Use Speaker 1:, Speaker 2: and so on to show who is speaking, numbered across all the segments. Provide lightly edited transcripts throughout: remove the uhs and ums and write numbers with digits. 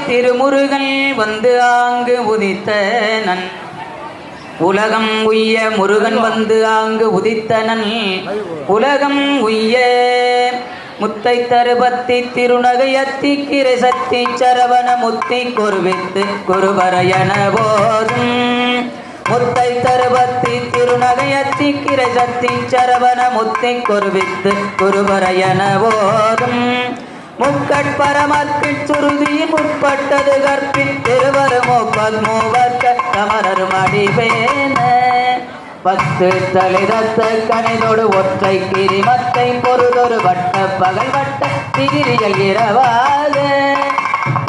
Speaker 1: திருமுருகன் வந்து ஆங்கு உதித்த நன் உலகம் உய்ய முருகன் வந்து ஆங்கு உதித்தனன் உலகம் உய்ய முத்தை தருபத்தி திருநகையத்தி கிரை சக்தி சரவண முத்தி குருவித்து குருவரையன போதும் முத்தை தருபத்தி திருநகையத்தி கிரை சக்தி சரவண முத்தி குருவித்து குருவரையன போதும் முக்கட்பரமத்தின் சுருதியின் முற்பட்டது கற்பின் திருவருமோ பத்மோவர்க்க கமரர் மடிவேன பத்து தலைதத்த கணிதோடு ஒற்றை கிரிமத்தை பொருதொரு வட்ட பகல் வட்ட திகிரியல் இரவாக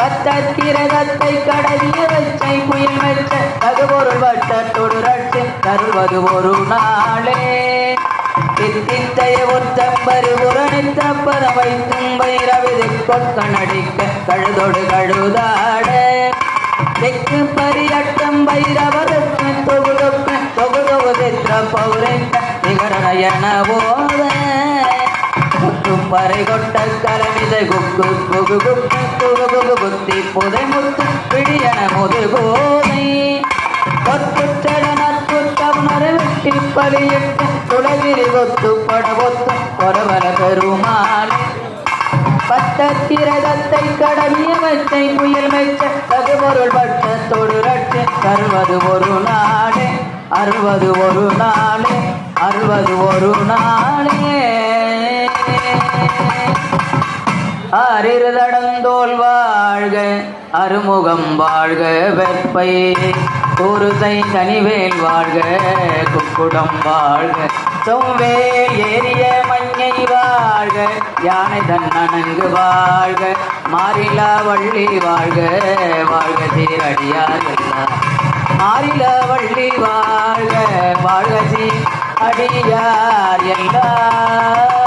Speaker 1: பத்திரதத்தை கடவிய வச்சை புயல் மெச்ச தகுபொருள் வட்டத்தொடு ரட்டு தருவது ஒரு நாளே தித்தித்தைய ஒற்றம்பரு புறணித்தப்பத வைத்தும் பைரவிது கொக்கணடிக்க கழுதொடு கழுதாட தெற்கு பரியட்டம் பைரவருக்கு தொகுதொக்கு தொகுதொகு தித்திர பௌரைத்த நிகரணயன போத முத்தும் பறை கொட்ட கலமிதை குக்கு குகு குக்கு குகு குகு புத்தி புதை முத்து பிடியன முது கோதை வெட்டி பலியிட்டு துளவிரி கொத்து படபொத்து கொரவல பெருமாள் பட்டத்திரதத்தை கடவிய வச்சை புயல் மெச்ச தகுபொருள் வட்டத்தோடு ரட்டு அறுபது ஒரு நாளே அறுபது ஒரு நாளே அறுபது ஒரு நாளே அரிதடந்தோல் வாழ்க அருமுகம் வாழ்க வெப்பை கூறுதை தனிவேல் வாழ்க குக்குடம் வாழ்க சொவ்வேல் ஏறிய மஞ்சை வாழ்க யானை தன்னனங்கு வாழ்க மாறிலா வள்ளி வாழ்க வாழ்க சீரடியார் எல்லாம் மாறிலா வள்ளி வாழ்க வாழ்க சீர் அடியார் எல்லாம்